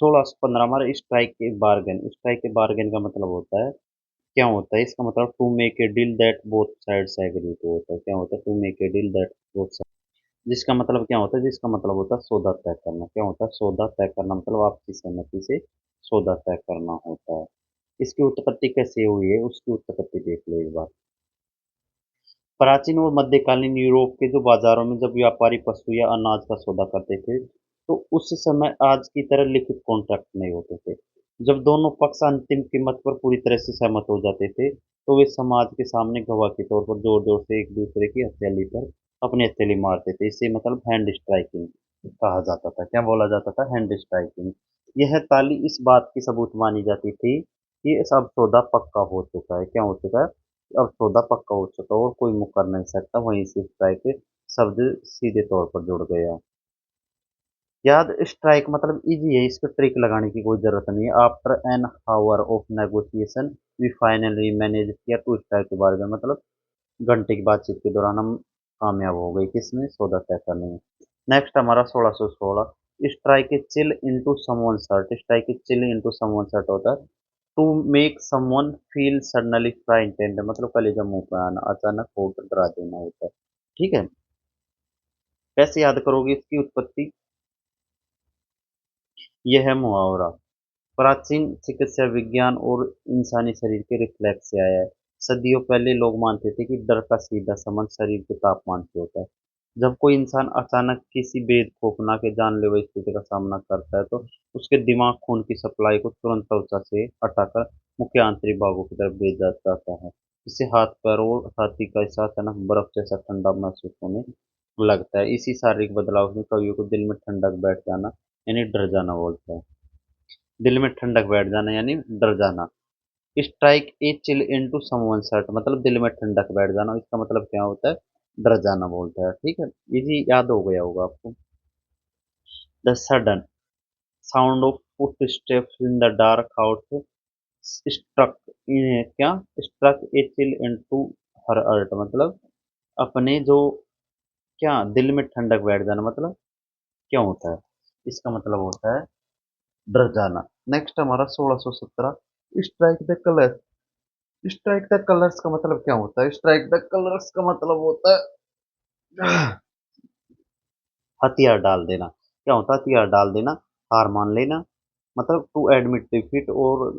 1615 हमारा स्ट्राइक के बार्गेन का मतलब होता है, क्या होता है इसका मतलब to make a deal that both sides agree to होता है, क्या होता है to make a deal that both side, जिसका मतलब क्या होता है, जिसका मतलब होता है सौदा तय करना, क्या होता है सौदा तय करना, मतलब आपसी सहमति से सौदा तय करना होता है। इसकी उत्पत्ति कैसे हुई है, उसकी उत्पत्ति देख लो एक बार। प्राचीन और मध्यकालीन यूरोप के जो बाजारों में जब व्यापारी पशु या अनाज का सौदा करते थे, तो उस समय आज की तरह लिखित कॉन्ट्रैक्ट नहीं होते थे। जब दोनों पक्ष अंतिम कीमत पर पूरी तरह से सहमत हो जाते थे, तो वे समाज के सामने गवाह के तौर पर जोर जोर से एक दूसरे की हथेली पर अपनी हथेली मारते थे। इसे मतलब हैंड स्ट्राइकिंग कहा जाता था, क्या बोला जाता था, हैंड स्ट्राइकिंग। यह ताली इस बात की सबूत मानी जाती थी कि अब सौदा पक्का हो चुका है, क्या हो चुका है, अब सौदा पक्का हो चुका और कोई मुकर नहीं सकता, वहीं से स्ट्राइक शब्द सीधे तौर पर जुड़ गया। याद स्ट्राइक मतलब इजी है, इसको ट्रिक लगाने की कोई जरूरत नहीं है। After an hour of negotiation we finally manage किया टू स्ट्राइक के बारे में, मतलब घंटे की बातचीत के दौरान हम कामयाब हो गए किसमें, सौदा तय करने में। नेक्स्ट हमारा 1616 strike a chill into someone heart, strike a chill into someone heart होता है to make someone feel suddenly frightened, मतलब कलेजा मुंह पे आना, अचानक होठ डरा देना होता है। ठीक है, कैसे याद करोगे इसकी उत्पत्ति, यह है मुहावरा प्राचीन चिकित्सा विज्ञान और इंसानी शरीर के रिफ्लेक्स से आया है। सदियों पहले लोग मानते थे कि डर का सीधा संबंध शरीर के तापमान से होता है। जब कोई इंसान अचानक किसी बेद खौफनाक या जानलेवा स्थिति का सामना करता है, तो उसके दिमाग खून की सप्लाई को तुरंत त्वचा से हटाकर मुख्य आंतरिक भागों की तरफ भेज जाता है। इससे हाथ पैर और छाती का हिस्सा अचानक बर्फ जैसा ठंडा महसूस होने लगता है। इसी शारीरिक बदलाव में कवियों को दिल में ठंडक बैठ जाना यानी डर जाना बोलता है। दिल में ठंडक बैठ जाना यानी डर जाना। Strike a chill into someone shirt मतलब दिल में ठंडक बैठ जाना, इसका मतलब क्या होता है, डर जाना बोलता है। ठीक है, इजी याद हो गया होगा आपको। The sudden sound of foot steps in the dark house struck, क्या, struck a chill into her heart, मतलब अपने जो, क्या, दिल में ठंडक बैठ जाना मतलब क्या होता है, इसका मतलब होता है डर जाना। नेक्स्ट हमारा 1617 strike the colour, strike the colours का मतलब क्या होता है, स्ट्राइक द कलर्स का मतलब होता है हथियार डाल देना, क्या होता है, हथियार डाल देना, हार मान लेना, मतलब टू एडमिट डिफीट और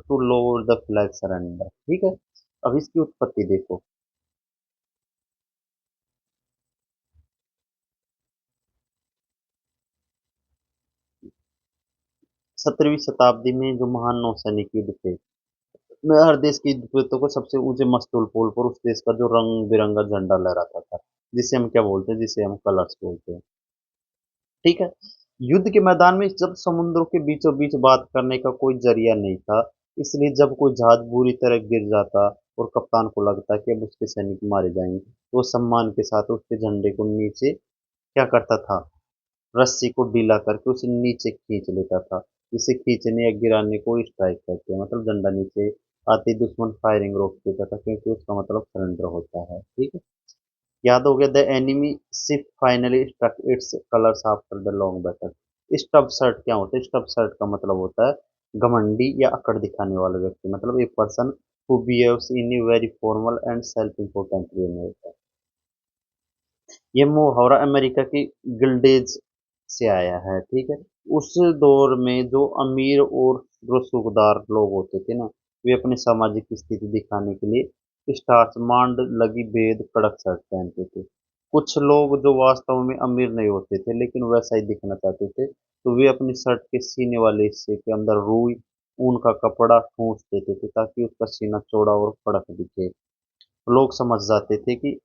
to lower the flag surrender. ठीक है, अब इसकी उत्पत्ति देखो। 17वीं शताब्दी में जो महान नौसैनिक युद्ध थे, में हर देश के युद्धपोतों को सबसे ऊंचे मस्तूल पोल पर उस देश का जो रंग बिरंगा झंडा लहराता था, जिसे हम क्या बोलते हैं, जिसे हम कलर्स बोलते हैं। ठीक है, युद्ध के मैदान में जब समुद्रों के बीचों बीच बात करने का कोई जरिया नहीं था, इसलिए जब कोई जहाज बुरी तरह गिर जाता और कप्तान को लगता कि अब उसके सैनिक मारे जाएंगे, तो वो सम्मान के साथ उसके झंडे को नीचे क्या करता था, रस्सी को ढीला करके उसे नीचे खींच लेता था। इसे खींचने या गिराने को स्ट्राइक कहते हैं, मतलब झंडा नीचे आते ही दुश्मन फायरिंग रोक देता था, क्योंकि उसका मतलब सरेंडर होता है। ठीक है, याद हो गया। The enemy ship finally struck its colours after the long battle. स्टब शर्ट क्या होता है, स्टब शर्ट का मतलब होता है घमंडी या अकड़ दिखाने वाला व्यक्ति, मतलब एक person who behaves in a very formal and self important way में होता है। ये मुहावरा अमेरिका की गिल्डेज से आया है। ठीक है, उस दौर में जो अमीर और रसूखदार लोग होते थे ना, वे अपनी सामाजिक स्थिति दिखाने के लिए स्टार्च मांड लगी भेद कड़क शर्ट पहनते थे। कुछ लोग जो वास्तव में अमीर नहीं होते थे लेकिन वैसा ही दिखना चाहते थे, तो वे अपनी शर्ट के सीने वाले हिस्से के अंदर रुई ऊन का कपड़ा ठूंस देते थे ताकि उसका सीना चौड़ा और कड़क दिखे। लोग समझ जाते थे कि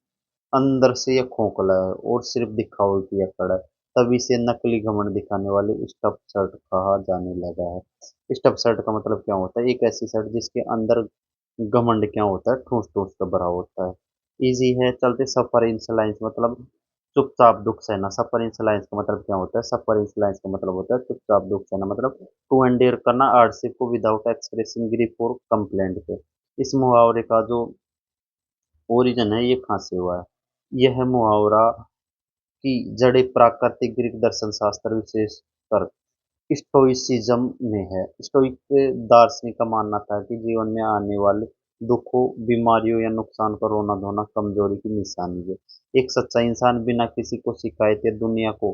अंदर से यह खोखला है और सिर्फ दिखावे की अकड़ है। तभी से नकली घमंड दिखाने वाले स्टफ शर्ट कहा जाने लगा है। स्टफ शर्ट का मतलब क्या होता है, एक ऐसी शर्ट जिसके अंदर घमंड क्या होता है, ठूस ठूस कर भरा होता है। इजी है, चलते। सफर इन साइलेंस मतलब चुपचाप दुख सहना। सफर इन साइलेंस का मतलब क्या होता है, सफर इन साइलेंस का मतलब होता है चुपचाप दुख सहना, मतलब टू एंडेयर करना हार्डशिप को विदाउट एक्सप्रेसिंग ग्रीफ और कंप्लेंट पे। इस मुहावरे का जो ओरिजिन है ये कहाँ से हुआ है, यह मुहावरा की जड़ें प्राकृतिक ग्रीक दर्शन शास्त्र विशेषकर स्टोइसिज्म में है। स्टोइक दार्शनिक का मानना था कि जीवन में आने वाले दुखों, बीमारियों या नुकसान का रोना-धोना कमजोरी की निशानी है। एक सच्चा इंसान बिना किसी को शिकायत या दुनिया को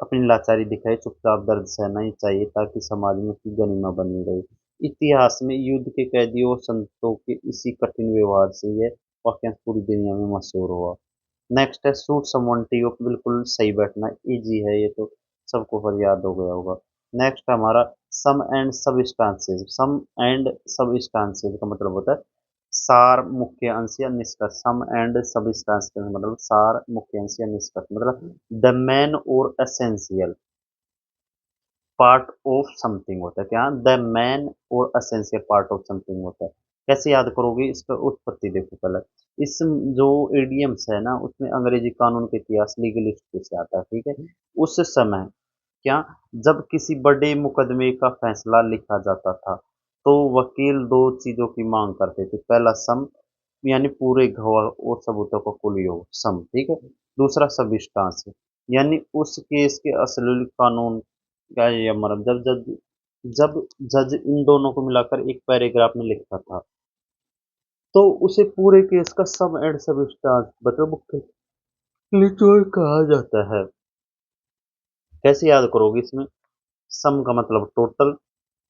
अपनी लाचारी दिखाए चुपचाप दर्द सहना ही चाहिए ताकि समाज में उसकी गरिमा बनी रहे। इतिहास में युद्ध के कैदियों और संतों के इसी कठिन व्यवहार से यह वाक्यांश पूरी दुनिया में मशहूर हुआ। नेक्स्ट है सूट समवन टी ओ, बिल्कुल सही बैठना, इजी है ये तो, सबको पर याद हो गया होगा। नेक्स्ट हमारा sum and substances. Sum and substances का मतलब होता है सार, मुख्य अंश या निष्कर्ष। सम एंड सबस्टांस का मतलब सार, मुख्य अंश या निष्कर्ष, मतलब द मेन और एसेंशियल पार्ट ऑफ समथिंग होता है। क्या द मेन और एसेंशियल पार्ट ऑफ समथिंग होता है। कैसे याद करोगे, इसका उत्पत्ति देखो पहले। इस जो एडियम्स है ना, उसमें अंग्रेजी कानून के इतिहास लीगलिस्ट से आता है, ठीक है। उस समय क्या, जब किसी बड़े मुकदमे का फैसला लिखा जाता था तो वकील दो चीजों की मांग करते थे। पहला सम, यानी पूरे गवाह और सबूतों का कुल योग, सम, ठीक है। दूसरा सबिस्टांस, यानी उस केस के असली कानून क्या है, ये मतलब जब जज जब जज इन दोनों को मिलाकर एक पैराग्राफ में लिखता था तो उसे पूरे केस का सम एंड सबिस्टांस मतलब निचोड़ कहा जाता है। कैसे याद करोगे इसमें, सम का मतलब टोटल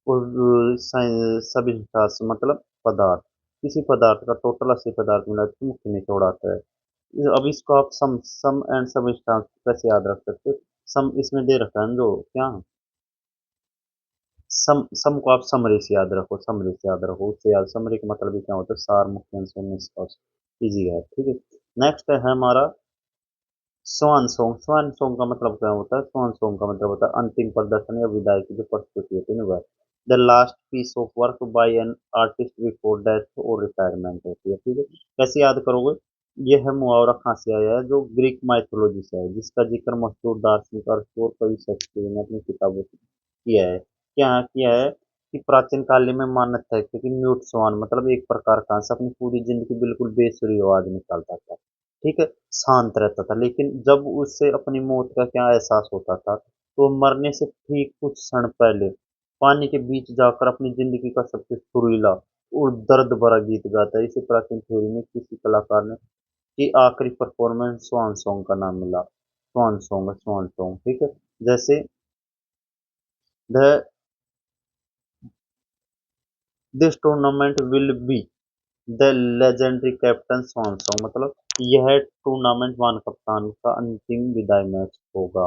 और सबिस्टांस मतलब पदार्थ। किसी पदार्थ का टोटल असली पदार्थ मिला तो मुख्य निचोड़ आता है। अब इसको आप सम एंड सबिस्टांस कैसे याद रख सकते हो। सम इसमें दे रखा है ना जो क्या, सम को आप समरी से याद रखो, समरी से याद रखो, उससे याद, समरी का मतलब भी क्या होता है, सार, मुख्य अंश और निष्कर्ष। इजी है, ठीक है। नेक्स्ट है हमारा स्वान सॉन्ग। स्वान सॉन्ग का मतलब क्या होता है, स्वान सॉन्ग का मतलब होता है अंतिम प्रदर्शन या विदाई की जो प्रस्तुति होती है ना, वह the last piece of work by an artist before death और रिटायरमेंट होती है, ठीक है। कैसे याद करोगे, यह है मुहावरा कहाँ से आया है, जो ग्रीक माइथोलॉजी से है, जिसका जिक्र मशहूर दार्शनिक और कवि शेक्सपियर ने अपनी किताबों में किया है। क्या किया है कि प्राचीन काल में मान्यता है कि म्यूट स्वान मतलब एक प्रकार का हंस अपनी पूरी जिंदगी बिल्कुल बेसुरी आवाज निकालता था, ठीक है, शांत रहता था। लेकिन जब उससे अपनी मौत का क्या एहसास होता था तो मरने से ठीक कुछ क्षण पहले पानी के बीच जाकर अपनी जिंदगी का सबसे सुरीला और दर्द भरा गीत गाता है। इसे प्राचीन थ्योरी में किसी कलाकार ने की आखिरी परफॉर्मेंस स्वान सॉन्ग का नाम मिला। स्वान सॉन्ग, स्वान सॉन्ग, ठीक है। जैसे the this tournament will be the legendary captain swan song मतलब यह टूर्नामेंट वान कप्तान का अंतिम विदाई मैच होगा।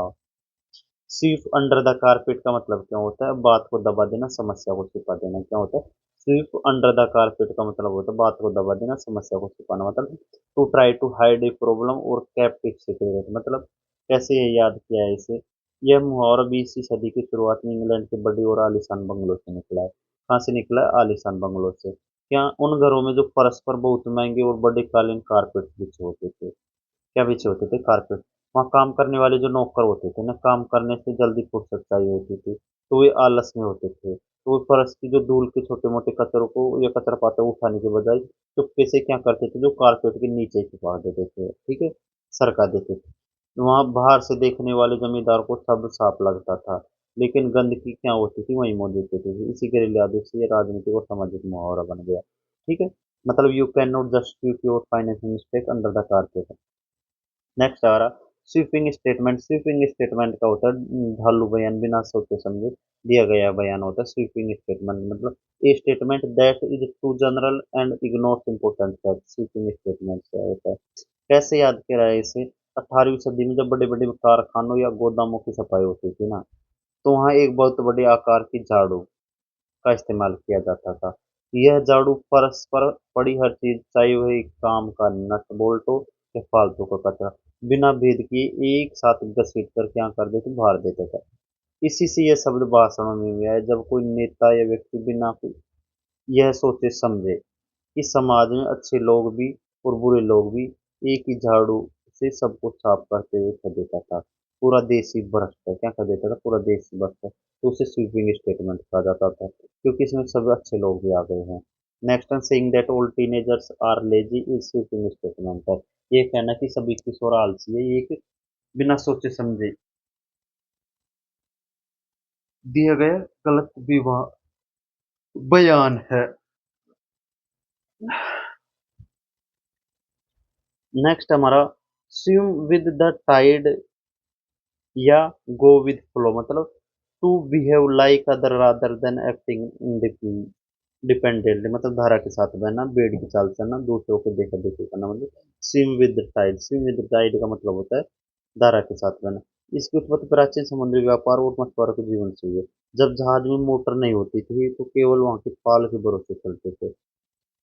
स्वीप अंडर द कारपेट का मतलब क्या होता है, बात को दबा देना, समस्या को छिपा देना। क्या होता है, स्वीप अंडर द कारपेट का मतलब होता है बात को दबा देना, समस्या को छिपाना, मतलब to try to hide a problem और केप इट सीक्रेट। मतलब कैसे ये याद किया है इसे, यह मुहावरा 20वीं सदी की शुरुआत में इंग्लैंड के बड़ी और आलीशान बंगलों से निकला है। कहाँ से निकला है, आलीशान बंगलों से। क्या उन घरों में जो फर्श पर बहुत महंगे और बड़े कालीन कारपेट बिछे होते थे, क्या पीछे होते थे, कारपेट। वहाँ काम करने वाले जो नौकर होते थे ना, काम करने से जल्दी फुर्सत चाहिए होती थी तो वे आलस में होते थे, तो वे फर्श की जो धूल के छोटे मोटे कचरों को या कचरा पात्र उठाने के बजाय चुपके से क्या करते थे, जो कारपेट के नीचे छुपा देते थे, ठीक है, सरका देते थे। वहाँ बाहर से देखने वाले जमींदार को सब साफ लगता था, लेकिन गंदगी क्या होती थी वहीं मौजूद होती थी। इसी के रिलेटेड से ये राजनीतिक और सामाजिक मुहावरा बन गया, ठीक है। मतलब you can not just keep your financial mistake under the carpet. Next आ रहा स्वीपिंग स्टेटमेंट। स्वीपिंग स्टेटमेंट का होता है ढालू बयान, बिना सोचे समझे दिया गया बयान होता है स्वीपिंग स्टेटमेंट। मतलब a statement that is too general and ignores important fact. Sweeping statement क्या होता है, कैसे याद करा है इसे, 18वीं सदी में जब बड़े बड़े कारखानों या गोदामों की सफाई होती थी ना, तो वहाँ एक बहुत बड़े आकार की झाड़ू का इस्तेमाल किया जाता था। यह झाड़ू फर्श पर पड़ी हर चीज, चाहे वह काम का नट बोल्ट हो या फालतू का कचरा, बिना भेद किए एक साथ घसीट कर क्या कर देते, बाहर देता था। इसी से यह शब्द भाषणों में भी आया, जब कोई नेता या व्यक्ति बिना यह सोचे समझे कि समाज में अच्छे लोग भी और बुरे लोग भी एक ही झाड़ू से सबको साफ करते हुए कह देता था पूरा देश ही भ्रष्ट है, क्या कह देता था, पूरा देश ही भ्रष्ट है, तो उसे स्वीपिंग स्टेटमेंट कहा जाता था क्योंकि इसमें सब अच्छे लोग भी आ गए हैं। Next one, saying that all teenagers are lazy is sweeping statement है। ये कहना कि सभी किशोर आलसी है, ये एक बिना सोचे समझे दिया गया गलत विवाह बयान है। नेक्स्ट हमारा स्विम विद द टाइड या गो विद फ्लो मतलब to behave like other rather than acting dependently मतलब धारा के साथ बहना, बेड़ की चाल चलना, दूसरों को देखा देखी करना मतलब swim with the tide. Swim with the tide का मतलब होता है धारा के साथ बहना। इसकी उत्पत्ति प्राचीन समुद्री व्यापार और मछुआरों के जीवन से हुई है। जब जहाज में मोटर नहीं होती थी तो केवल वहां के पाल के भरोसे चलते थे।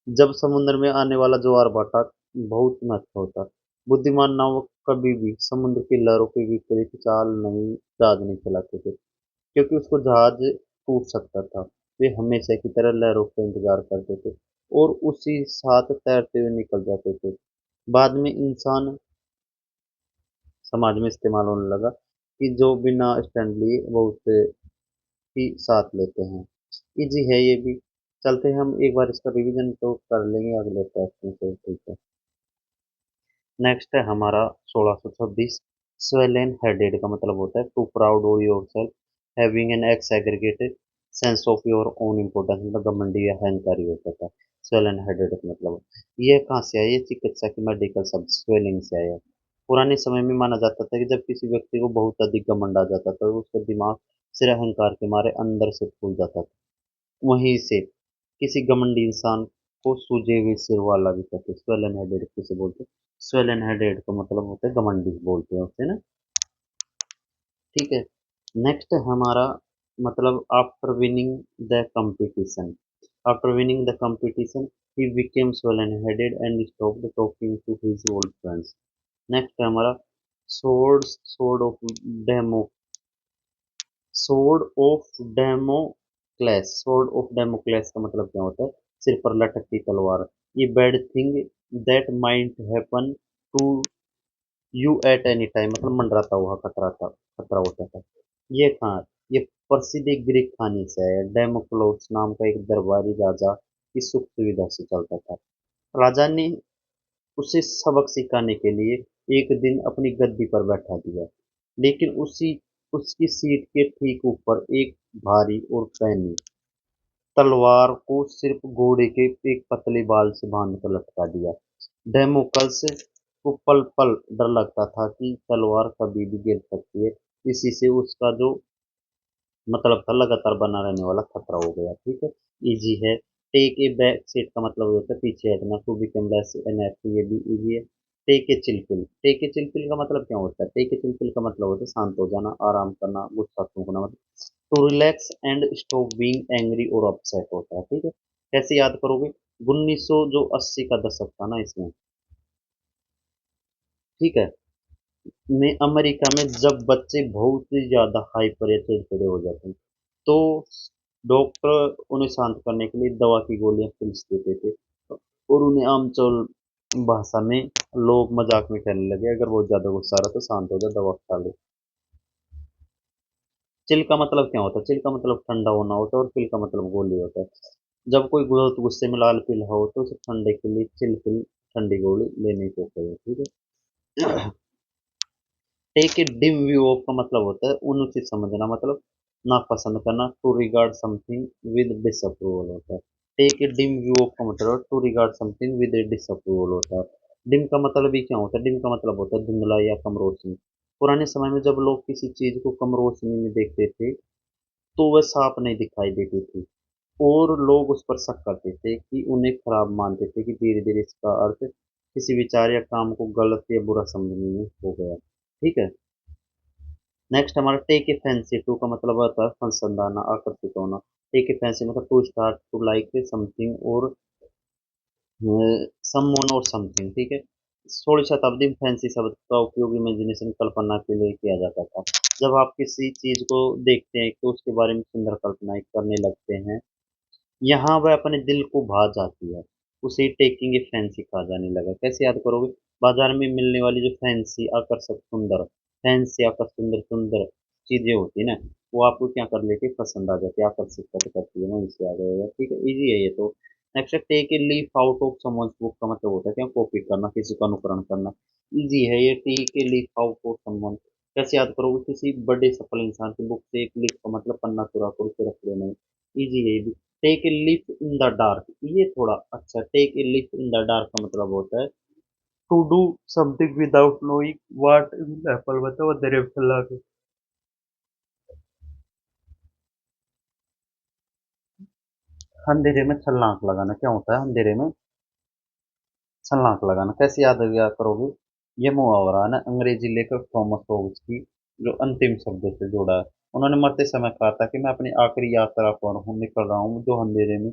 जब समुद्र में आने वाला ज्वार भाटा बहुत महत्व होता। बुद्धिमान नावक कभी भी समुद्र की लहरों के विपरीत जहाज नहीं चलाते थे, क्योंकि उसको जहाज टूट सकता था। वे हमेशा की तरह लहरों का इंतजार करते थे और उसी साथ तैरते हुए निकल जाते थे। बाद में इंसान समाज में इस्तेमाल होने लगा कि जो बिना स्टैंड लिए बहुत ही साथ लेते हैं। इजी है ये भी। चलते हैं हम एक बार इसका रिवीजन तो कर लेंगे अगले क्वेश्चन से, ठीक है। नेक्स्ट है हमारा 1626। स्वेलन हेडेड का मतलब होता है to proud of yourself, having an exaggerated sense of your own importance मतलब घमंडी या अहंकारी होता था। स्वेलन हेडेड का मतलब ये कहाँ से आया, ये चिकित्सा की मेडिकल शब्द स्वेलिंग से आया। पुराने समय में माना जाता था कि जब किसी व्यक्ति को बहुत अधिक घमंड आ जाता था तो उसका दिमाग सिर अहंकार के मारे अंदर से फूल जाता था। वहीं से किसी घमंडी इंसान को सूजे हुए सिर वाला भी कहते हैं। स्वेलन हेडेड किसे बोलते हैं? स्वेलन हेडेड का मतलब होता है घमंडी बोलते हैं उसे ना, ठीक है। नेक्स्ट हमारा मतलब after winning the competition. After winning the competition he became swollen headed and stopped talking to his old friends। Next है हमारा sword of demo sword of डेमोक्लेस। sword of डेमोक्लेस का मतलब क्या होता है? सिर पर लटकती तलवार। ये bad thing that might happen to you at any time मतलब मंडराता हुआ खतरा होता था। ये कहाँ? ये प्रसिद्ध एक ग्रीक कहानी से है। डेमोक्लोस नाम का एक दरबारी राजा की सुख सुविधा से चलता था। राजा ने उसे सबक सिखाने के लिए एक दिन अपनी गद्दी पर बैठा दिया, लेकिन उसी उसकी सीट के ठीक ऊपर एक भारी और पैनी तलवार को सिर्फ घोड़े के एक पतले बाल से बांधकर लटका दिया। डेमोकल्स को पल पल डर लगता था कि तलवार कभी भी गिर सकती है। इसी से उसका जो मतलब था लगातार बना रहने वाला खतरा हो गया, ठीक है। इजी है। टेक ए बैक सीट का मतलब होता है पीछे हटना। टू बिकम लेस इनएक्टिव, ये भी इजी है। Take A चिलपिल। टेक ए चिलपिल का मतलब क्या होता है? टेक ए चिलपिल का मतलब होता है शांत हो जाना, आराम करना, गुस्सा फूंकना मतलब to relax and stop being angry और अपसेट होता है, ठीक है। कैसे याद करोगे? 1900 जो 80 का दशक था ना इसमें, ठीक है, में अमेरिका में जब बच्चे बहुत ही ज्यादा हाइपर या चिड़चिड़े हो जाते हैं तो डॉक्टर उन्हें शांत करने के लिए दवा की गोलियां पिल्स देते थे। और उन्हें आमतौर भाषा में लोग मजाक में कहने लगे अगर बहुत ज्यादा गुस्सा आ रहा तो शांत हो जा, दवा खा ले। चिल का मतलब क्या होता है? चिल का मतलब ठंडा होना होता है और पिल का मतलब गोली होता है। जब कोई बहुत गुस्से में लाल पिल हो तो उसे ठंडे के लिए चिल पिल ठंडी गोली लेने को कहे, ठीक है। Take a dim view of का मतलब होता है उनुचित समझना मतलब नापसंद करना। To regard something with disapproval होता है। Take a dim view of का मतलब to regard something with disapproval होता है। डिम का मतलब भी क्या होता है? डिम का मतलब होता है धुंधला या कम रोशनी। पुराने समय में जब लोग किसी चीज को कम रोशनी में देखते थे तो वह साफ नहीं दिखाई देती थी और लोग उस पर शक करते थे कि उन्हें खराब मानते थे कि धीरे धीरे इसका अर्थ किसी विचार या काम को गलत या बुरा समझने में हो गया, ठीक है। नेक्स्ट हमारा टेक ए फैंसी। टू का मतलब होता है पसंद आना, आकर्षित होना। टेक ए फैंसी मतलब to start to like something और समवन और समथिंग, ठीक है। 16वीं शताब्दी में फैंसी शब्द का उपयोग इमेजिनेशन कल्पना के लिए किया जाता था। जब आप किसी चीज को देखते हैं तो उसके बारे में सुंदर कल्पनाएं करने लगते हैं, यहाँ वह अपने दिल को भा जाती है। उसे टेकिंग ए फैंसी कहा जाने लगा। कैसे याद करोगे? बाजार में मिलने वाली जो फैंसी आकर्षक सुंदर सुंदर चीजें होती है ना, वो आपको क्या कर लेती है? पसंद आ जाती है, आकर्षित करती है, वहीं से आ जाएगा, ठीक है। इजी है ये तो। नेक्स्ट है take a leaf out of someone's book का मतलब होता है क्या? कॉपी करना, किसी का अनुकरण करना। इजी है ये। Take a leaf out of someone कैसे याद करोगे? किसी बड़े सफल इंसान की बुक से एक लिख का मतलब पन्ना चुरा कर उसे रख लेना। इजी है ये भी। टेक ए लिफ इन द डार्क, ये थोड़ा अच्छा। टेक ए लिफ इन द डार्क का मतलब होता है to do something without knowing what will happen, मतलब अंधेरे में चलना। अंधेरे में छलांग लगाना क्या होता है? अंधेरे में छलांग लगाना कैसे याद किया करोगे? ये मुहावरा है ना अंग्रेजी लेखक थॉमस होब्स की जो अंतिम शब्दों से जुड़ा है। उन्होंने मरते समय कहा था कि मैं अपनी आखिरी यात्रा पर हूँ, निकल रहा हूँ जो अंधेरे में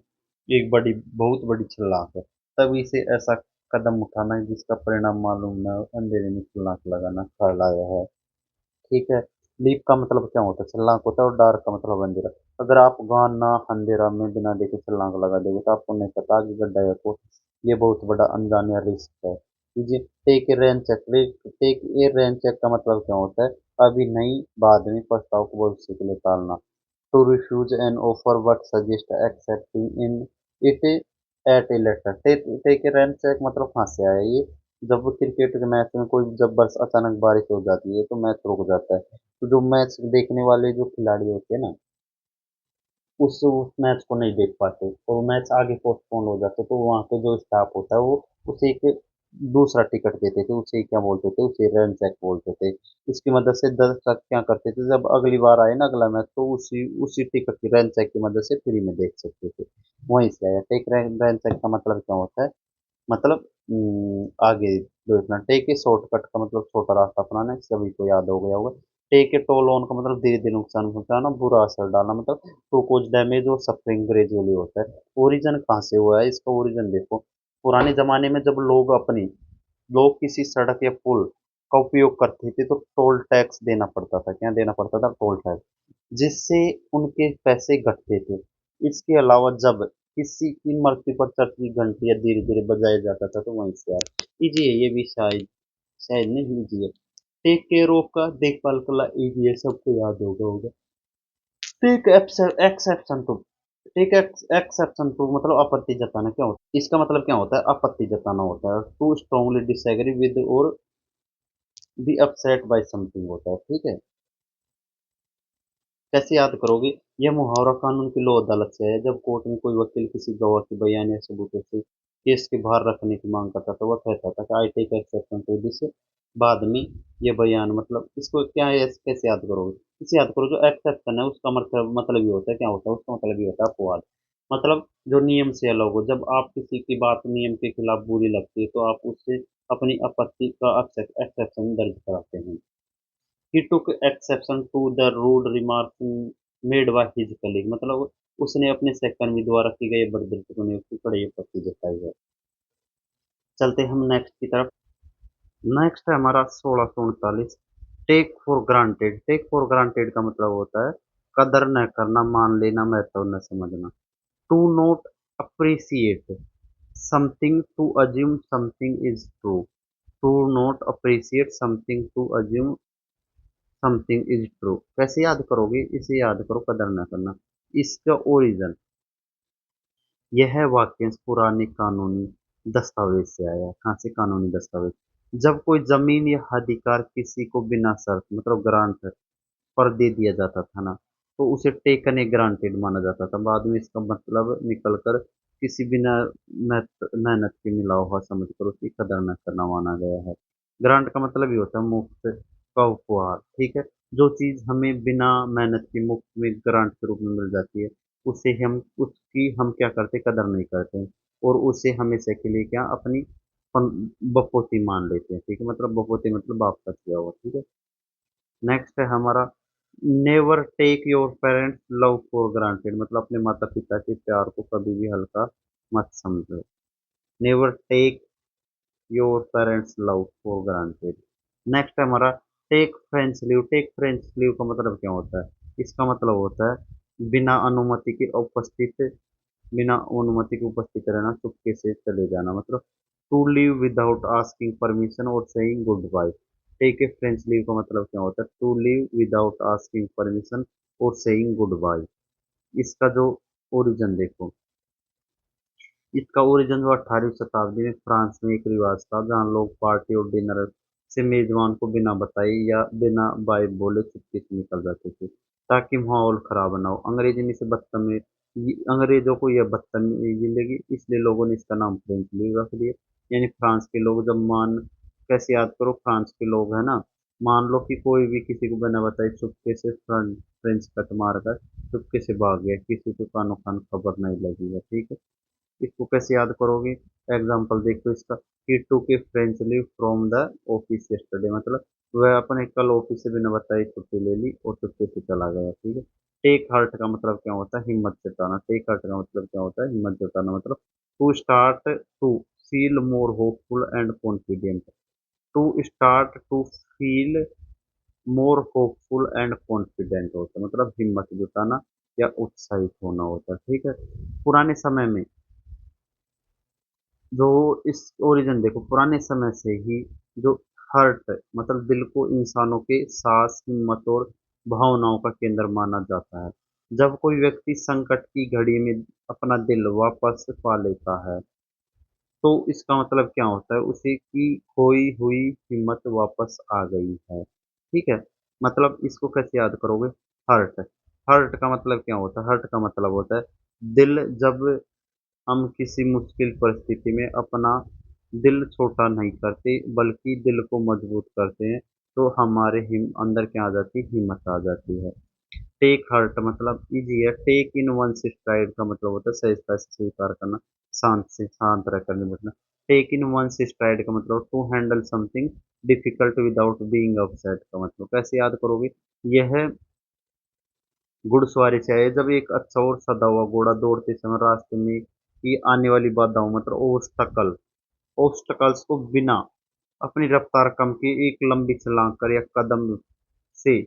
एक बड़ी बहुत बड़ी छलांग है। तभी से ऐसा कदम उठाना है जिसका परिणाम मालूम न हो, अंधेरे में छलांग लगाना कहलाया है। ठीक है। लीप का मतलब क्या होता है? छलांग होता है। और डार्क का मतलब अंधेरा। अगर आप गाना अंधेरा में बिना देखे छलांग लगा देंगे तो आपको नहीं पता कि गड्ढा है को। ये बहुत बड़ा अनजान या रिस्क है। कीजिए। Take a rain check. Take a rain check का मतलब क्या होता है? अभी नहीं, बाद में प्रस्ताव को भविष्य के लिए टालना। To refuse an offer but suggest accepting in it at a later. Take a rain check मतलब कहाँ से आया ये? जब क्रिकेट के मैच में कोई जब बस अचानक बारिश हो जाती है तो मैच रुक जाता है, तो जो मैच देखने वाले जो खिलाड़ी होते हैं ना, उस मैच को नहीं देख पाते और मैच आगे पोस्टपोन हो जाते, तो वहाँ पे जो स्टाफ होता है वो उसे एक दूसरा टिकट देते थे। उसे क्या बोलते थे? उसे रन चेक बोलते थे। इसकी मदद से दर्शक क्या करते थे, जब अगली बार आए ना अगला मैच, तो उसी उसी टिकट की रन चेक की मदद से फ्री में देख सकते थे। वहीं से आया टेक रन चेक का मतलब क्या होता है? मतलब आगे देखना। टेक ए शॉर्टकट का मतलब छोटा रास्ता अपनाना, सभी को याद हो गया होगा। टेक ए टोल ऑन का मतलब धीरे धीरे नुकसान पहुंचाना, बुरा असर डालना, मतलब टू कोज डैमेज और सफरिंग ग्रेजुअली होता है। ओरिजिन कहाँ से हुआ है? इसका ओरिजिन देखो। पुराने जमाने में जब लोग किसी सड़क या पुल का उपयोग करते थे तो टोल टैक्स देना पड़ता था। क्या देना पड़ता था? टोल टैक्स, जिससे उनके पैसे घटते थे। इसके अलावा जब किसी की मृत्यु पर चर्च की घंटियां धीरे धीरे बजाया जाता था, तो वहीं से आया। इजी है ये भी, शायद शायद नहीं इजी है। टेक केयर ऑफ का देखभाल करना इजी है, सबको याद होगा। Take exception to. Take exception to मतलब आपत्ति जताना क्या होता है? इसका मतलब क्या होता है? आपत्ति जताना होता है। टू स्ट्रांगली डिसएग्री विद और बी अपसेट बाय समथिंग होता है। ठीक है। कैसे याद करोगे? यह मुहावरा कानून की लो अदालत से है। जब कोर्ट में कोई वकील किसी गवाह की बयान या सबूतों से केस के बाहर रखने की मांग करता था, वह कहता था कि I take exception to this. बाद में ये बयान मतलब इसको क्या है, कैसे याद करोगे? इसे याद करो, जो एक्सेप्शन है उसका मतलब ये होता है, क्या होता है उसका मतलब ये होता है अपवाद। मतलब जो नियम से अलग हो। जब आप किसी की बात नियम के खिलाफ बुरी लगती है तो आप उससे अपनी आपत्ति का एक्सेप्शन दर्ज कराते हैं। He took exception to the rude remarks made by his colleague, मतलब उसने अपने सहकर्मी द्वारा की गई बर्बरता को उसकी कड़ी आपत्ति जताई है। चलते हम नेक्स्ट की तरफ। नेक्स्ट है हमारा 1639। Take for granted. Take for granted का मतलब होता है कदर न करना, मान लेना, महत्व न समझना। To not appreciate something, to assume something is true. To not appreciate something, to assume something is true. कैसे याद करोगे? इसे याद करो, कदर न करना। इसका ओरिजिन, यह वाक्यांश पुराने कानूनी दस्तावेज से आया है। कहाँ से? कानूनी दस्तावेज। जब कोई जमीन या अधिकार किसी को बिना शर्त मतलब ग्रांट पर दे दिया जाता था ना, तो उसे टेकन ए ग्रांटेड माना जाता था। बाद में इसका मतलब निकलकर किसी बिना मेहनत के मिला हुआ समझकर उसकी कदर न करना माना गया है। ग्रांट का मतलब ये होता है मुफ्त का उपहार। ठीक है। जो चीज हमें बिना मेहनत के मुफ्त में ग्रांट के रूप में मिल जाती है, उसे हम उसकी हम क्या करते? कदर नहीं करते हैं। और उसे हमेशा के लिए क्या अपनी बपोती मान लेते हैं। ठीक है। मतलब बपोती मतलब बाप का किया हुआ। ठीक है। नेक्स्ट है हमारा never take your parents love for granted, मतलब अपने माता पिता के प्यार को कभी भी हल्का मत समझो। Never take your parents love for granted. Next है हमारा take French leave. Take French leave का मतलब क्या होता है? इसका मतलब होता है बिना अनुमति के उपस्थित रहना, चुपके से चले जाना, मतलब to leave without asking permission और saying good bye. Take a French leave का मतलब क्या होता है? To leave without asking permission और सेइंग गुड बाय। इसका जो ओरिजिन देखो। इसका ओरिजिन जो 18वीं शताब्दी में फ्रांस में एक रिवाज था, जहाँ लोग पार्टी और डिनर से मेजबान को बिना बताए या बिना बाय बोले चुपके से निकल जाते थे ताकि माहौल खराब ना हो। अंग्रेजी में से बदतमीज, अंग्रेजों को यह बदतमीजी लगी इसलिए लोगों ने इसका नाम फ्रेंच लीव रख दिया। यानी फ्रांस के लोग जब मान, कैसे याद करो, फ्रांस के लोग है ना, मान लो कि कोई भी किसी को बिना बताए चुपके से फ्रेंच कट मार कर चुपके से भाग गया, किसी को कानो कान खबर नहीं लगी है, ठीक है। इसको कैसे याद करोगे? एग्जाम्पल देखो इसका, he took a French leave from the office yesterday, मतलब वह अपने कल ऑफिस से बिना बताए छुट्टी ले ली और चुपके से चला गया, ठीक है। टेक हार्ट का मतलब क्या होता है? हिम्मत जुटाना। टेक हार्ट का मतलब क्या होता है? हिम्मत जुटाना, मतलब to start to feel more hopeful and confident. To start to feel more hopeful and confident होता है, मतलब हिम्मत जुटाना या उत्साहित होना होता है, ठीक है। पुराने समय में जो इस ओरिजिन देखो, पुराने समय से ही जो हर्ट मतलब दिल को इंसानों के साहस, हिम्मत और भावनाओं का केंद्र माना जाता है। जब कोई व्यक्ति संकट की घड़ी में अपना दिल वापस पा लेता है तो इसका मतलब क्या होता है? उसे की खोई हुई हिम्मत वापस आ गई है, ठीक है। मतलब इसको कैसे याद करोगे? हर्ट, हर्ट का मतलब क्या होता है? हर्ट का मतलब होता है दिल। जब हम किसी मुश्किल परिस्थिति में अपना दिल छोटा नहीं करते बल्कि दिल को मजबूत करते हैं तो हमारे अंदर क्या आ जाती है? हिम्मत आ जाती है। टेक हर्ट मतलब इजी है। टेक इन वन स्ट्राइड का मतलब होता है सहजता से स्वीकार करना, शांत से शांत रहकर निपटना। टेक इन वन स्ट्राइड का मतलब to handle something difficult without being upset का मतलब कैसे याद करोगे? यह घुड़सवारी से है। जब एक अच्छा और सदा हुआ घोड़ा दौड़ते समय रास्ते में ही आने वाली बाधाओं मतलब ऑब्स्टकल्स को बिना अपनी रफ्तार कम किए एक लंबी छलांग कर या कदम से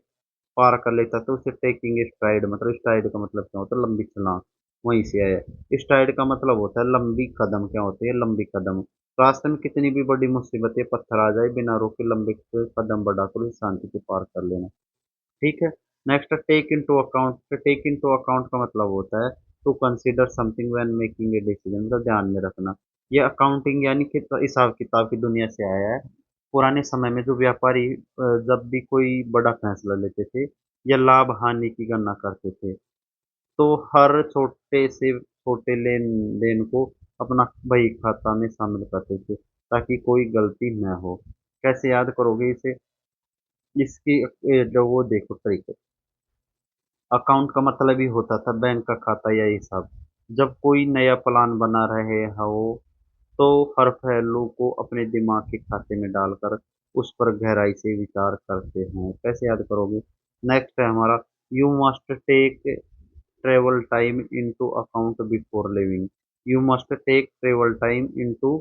पार कर लेता था उसे टेकिंग स्ट्राइड, मतलब स्ट्राइड का मतलब क्या होता है? लंबी छलांग, वहीं से आया है। स्ट्राइड का मतलब होता है लंबी कदम, क्या होती है? लंबी कदम। रास्ते में कितनी भी बड़ी मुसीबतें पत्थर आ जाए बिना रोके लंबे कदम बढ़ाकर उसे शांति से पार कर लेना, ठीक है। Next, take into account. Take into account का मतलब होता है to consider something when making a decision, मतलब ध्यान में रखना। ये अकाउंटिंग यानी कि हिसाब किताब की दुनिया से आया है। पुराने समय में जो व्यापारी जब भी कोई बड़ा फैसला लेते थे या लाभ हानि की गणना करते थे तो हर छोटे से छोटे लेन देन को अपना बही खाता में शामिल करते थे ताकि कोई गलती न हो। कैसे याद करोगे इसे? इसकी जो वो देखो ट्रिक, अकाउंट का मतलब ही होता था बैंक का खाता या हिसाब। जब कोई नया प्लान बना रहे हो तो हर पहलू को अपने दिमाग के खाते में डालकर उस पर गहराई से विचार करते हैं। कैसे याद करोगे? नेक्स्ट है हमारा, you must take travel time into account before leaving. You must take travel time into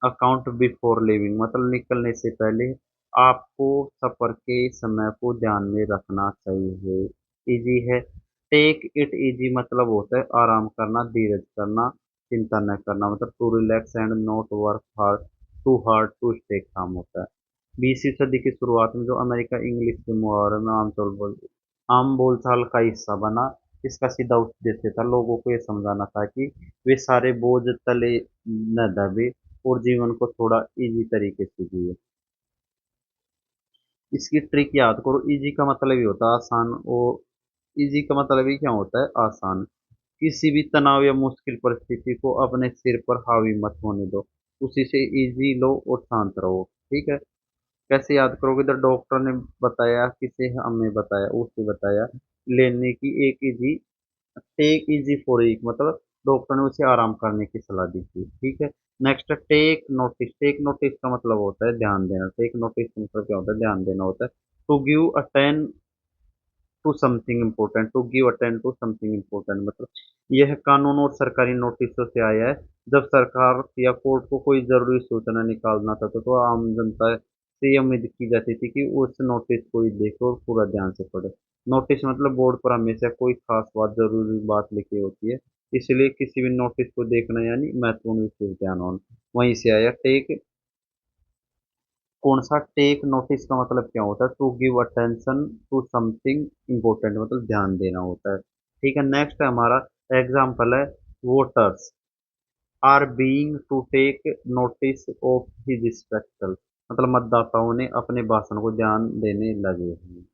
account before leaving, मतलब निकलने से पहले आपको सफर के समय को ध्यान में रखना चाहिए। इजी है। टेक इट इजी मतलब होता है आराम करना, धीरज करना, चिंता न करना, मतलब to relax and not work hard to stay calm होता है। 20वीं सदी की शुरुआत में जो अमेरिका इंग्लिश के मुहावरे में आम बोलचाल का हिस्सा बना, इसका सीधा उद्देश्य था लोगों को ये समझाना था कि वे सारे बोझ तले न दबे और जीवन को थोड़ा इजी तरीके से जिए। इसकी ट्रिक याद करो, इजी का मतलब ही होता है आसान, और इजी का मतलब ही क्या होता है? आसान। किसी भी तनाव या मुश्किल परिस्थिति को अपने सिर पर हावी मत होने दो, उसी से इजी लो और शांत रहो, ठीक है। कैसे याद करोगे? द डॉक्टर ने बताया, किसे हमें बताया? उसे बताया लेने की एक easy, take easy for week, मतलब डॉक्टर ने उसे आराम करने की सलाह दी थी, ठीक है। Next, take notice. Take notice का मतलब होता है ध्यान देना। टेक नोटिस का मतलब क्या होता है? ध्यान देना होता है। To give attend to something important. To give attend to something important मतलब यह कानून और सरकारी नोटिसों से आया है। जब सरकार या कोर्ट को कोई जरूरी सूचना निकालना था तो आम जनता से ये उम्मीद की जाती थी कि उस नोटिस को ही देखे और पूरा ध्यान से पढ़े। नोटिस मतलब बोर्ड पर हमेशा कोई खास बात, जरूरी बात लिखी होती है, इसलिए किसी भी नोटिस को देखना यानी महत्वपूर्ण विशेष ध्यान होना। वहीं से आया टेक। कौन सा? टेक नोटिस का मतलब क्या होता है? To give attention to something important, मतलब ध्यान देना होता है, ठीक है। नेक्स्ट है हमारा एग्जाम्पल है, voters are being to take notice of his spectral. मतलब मतदाताओं ने अपने भाषण को ध्यान देने लगे हैं।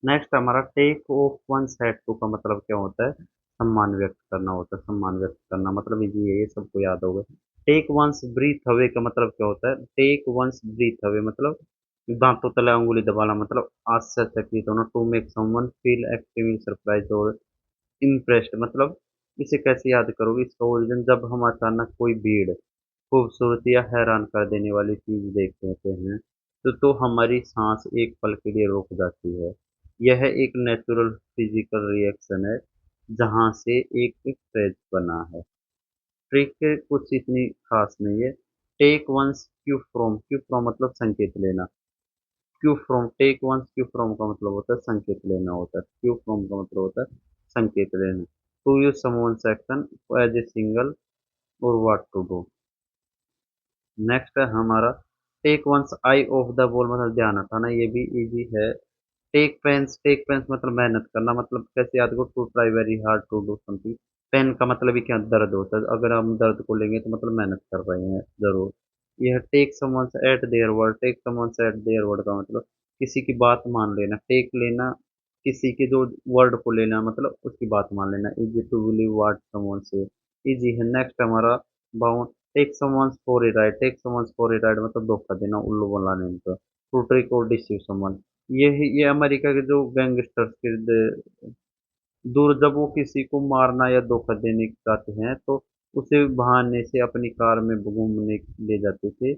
नेक्स्ट हमारा take off one's hat to का मतलब क्या होता है? सम्मान व्यक्त करना होता है। सम्मान व्यक्त करना मतलब इजी है, ये सबको याद होगा। टेक वंस ब्रीथ अवे का मतलब क्या होता है? टेक वंस ब्रीथ अवे मतलब दांतों तले अंगुली दबाना, मतलब आश्चर्यचकित होना। To make someone feel extremely surprise और इम्प्रेस्ड मतलब इसे कैसे याद करोगे? इसका ओरिजिन जब हम अचानक कोई भीड़, खूबसूरती या हैरान कर देने वाली चीज देख लेते हैं तो हमारी सांस एक पल के लिए रुक जाती है। यह एक नेचुरल फिजिकल रिएक्शन है जहां से एक फ्रेज बना है। ट्रिक कुछ इतनी खास नहीं है। टेक वंस क्यू फ्रॉम मतलब संकेत लेना। Cue from take one's cue from का मतलब होता है संकेत लेना होता है। क्यू फ्रॉम का मतलब होता है संकेत लेना। To use someone action as a single और व्हाट टू डू। नेक्स्ट है हमारा take one's eye off the ball मतलब ध्यान हटाना, ये भी इजी है। टेक पेन्स मतलब मेहनत करना, मतलब कैसे याद करो? To try very hard to do something. Pen का मतलब ही क्या? दर्द होता है। अगर हम दर्द को लेंगे तो मतलब मेहनत कर रहे हैं जरूर। यह take someone's at their word, take someone's at their word का मतलब किसी की बात मान लेना। टेक लेना, किसी के जो वर्ड को लेना मतलब उसकी बात मान लेना। Easy to believe what someone से, इजी है। नेक्स्ट हमारा bound take someone's for a ride, take someone's for a ride मतलब धोखा देना, उल्लू बनाने का। टू ट्रिक और डिसीव समवन, ये अमेरिका के जो गैंगस्टर्स के दूर जब वो किसी को मारना या धोखा देने चाहते हैं तो उसे बहाने से अपनी कार में घूमने ले जाते थे।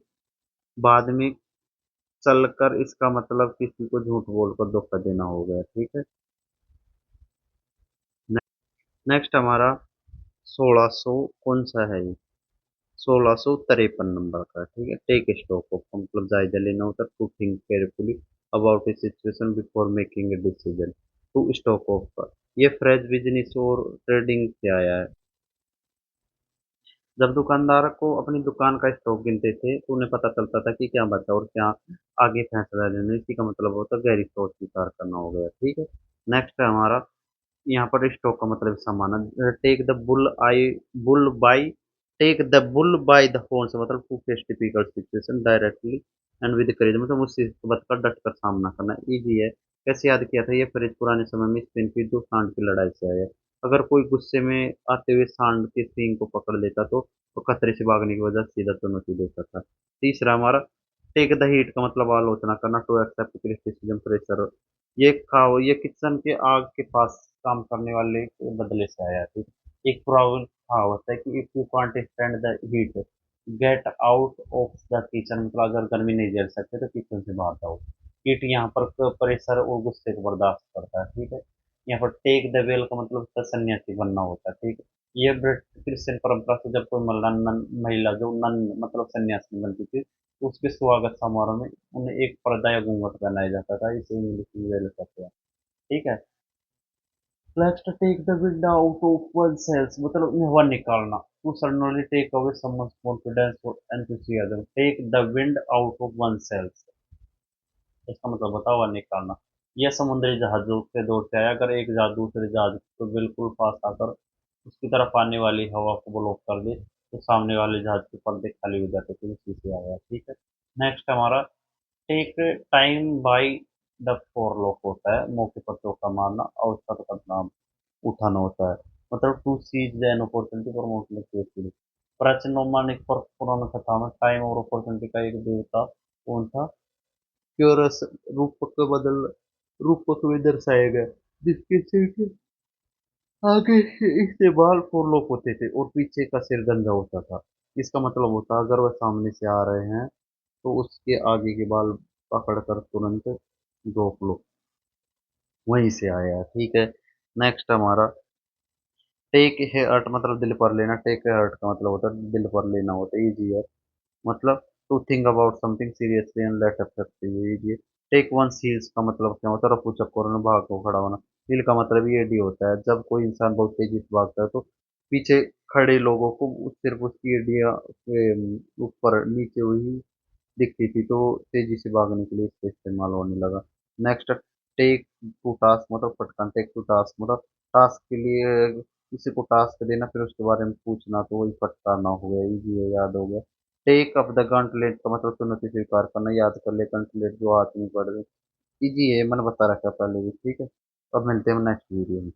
बाद में चलकर इसका मतलब किसी को झूठ बोलकर धोखा देना हो गया। ठीक है। नेक्स्ट हमारा 1600 कौन सा है ये? 1653 नंबर का। ठीक है। टेक स्टॉक ऑफ मतलब जायजा लेना होता है। To think carefully about a situation before making a decision. To stock of का ये फ्रेज बिजनेस और ट्रेडिंग से आया है। जब दुकानदार को अपनी दुकान का स्टॉक गिनते थे तो उन्हें पता चलता था कि क्या बचा और क्या आगे फैसला लेना। इसी का मतलब होता है गहरी सोच विचार करना हो गया। ठीक है। नेक्स्ट है हमारा यहाँ पर स्टॉक का मतलब सामान। Take the bull I bull by take the bull by the horn से मतलब to face typical situation directly and with courage मतलब उस मुसीबत का डट कर सामना करना। इजी है। कैसे याद किया था? ये फ्रेज पुराने समय में स्पेन की दो सांड की लड़ाई से आया है। अगर कोई गुस्से में आते हुए सांड के सींग को पकड़ लेता तो खतरे से भागने की वजह सीधा चुनौती देता था। तीसरा हमारा टेक द हीट का मतलब आलोचना करना। टू एक्सेप्ट क्रिटिसिज्म प्रेशर, ये खाओ ये किचन के आग के पास काम करने वाले के बदले से आया। ठीक। एक प्रॉब्लम कहावत है कि if you can't stand the heat get out of the kitchen मतलब अगर गर्मी नहीं झेल सकते तो किचन से बाहर जाओ। हीट यहाँ पर प्रेशर और गुस्से को बर्दाश्त करता है। ठीक है। यहाँ पर टेक द वेल का मतलब उसका सन्यासी बनना होता है। ठीक है। ये क्रिश्चियन परंपरा से जब कोई महिला जो नन मतलब सन्यासी बनती थी तो उसके स्वागत समारोह में उन्हें एक पर्दा या घूंघट पहनाया जाता था। इसे इंग्लिश में वेल कहते हैं। ठीक है। Next take the wind out of one sails मतलब हवा निकालना। To suddenly take away someone's confidence और enthusiasm. Take the wind out of one sails, इसका मतलब होता है हवा निकालना। यह समुद्री जहाजों के दौर से आया। अगर एक जहाज दूसरे जहाज को बिल्कुल पास आकर उसकी तरफ आने वाली हवा को ब्लॉक कर दे तो सामने वाले जहाज के पर्दे खाली हो जाते थे। उसी से आया। ठीक है। नेक्स्ट हमारा take time by the forelock होता है। मौके पर चौका मारना, अवसर का नाम उठाना होता है। मतलब to seize the opportunity for motivate creativity. प्राचीन रोमानिक पर पुराना कथा में टाइम और अपॉर्चुनिटी का एक देवता कौन था? क्यूरस रूपक के बदल रूपक में दर्शाया गया जिसके सिर के आगे इससे बाल फोरलोक होते थे और पीछे का सिर गंजा होता था। इसका मतलब होता है अगर वह सामने से आ रहे हैं तो उसके आगे के बाल पकड़कर तुरंत रोक लो, वहीं से आया है। ठीक है। नेक्स्ट हमारा टेक हर्ट मतलब दिल पर लेना। टेक हर्ट का मतलब होता है दिल पर लेना होता है। इजी है। मतलब to think about something seriously and let affect you. Easy है। टेक वन सील्स का मतलब क्या होता है? रफू चक्कर में भाग को खड़ा होना। हिल का मतलब ये डी होता है, जब कोई इंसान बहुत तेजी से भागता है तो पीछे खड़े लोगों को सिर्फ उसकी एडिया ऊपर नीचे हुई दिखती थी, तो तेजी से भागने के लिए इसका इस्तेमाल होने लगा। नेक्स्ट, टेक टू टास्क मतलब फटकन। टेक टू टास्क मतलब टास्क के लिए किसी को टास्क देना, फिर उसके बारे में पूछना, तो वही फटकारना हो गया, इजी है, याद हो गया। टेक अप द गंटलेट का मतलब चुनौती स्वीकार करना, याद कर ले गंटलेट जो हाथ में पड़ गए। इजी है, मैंने बता रखा पहले भी, ठीक है। अब मिलते हैं नेक्स्ट वीडियो में।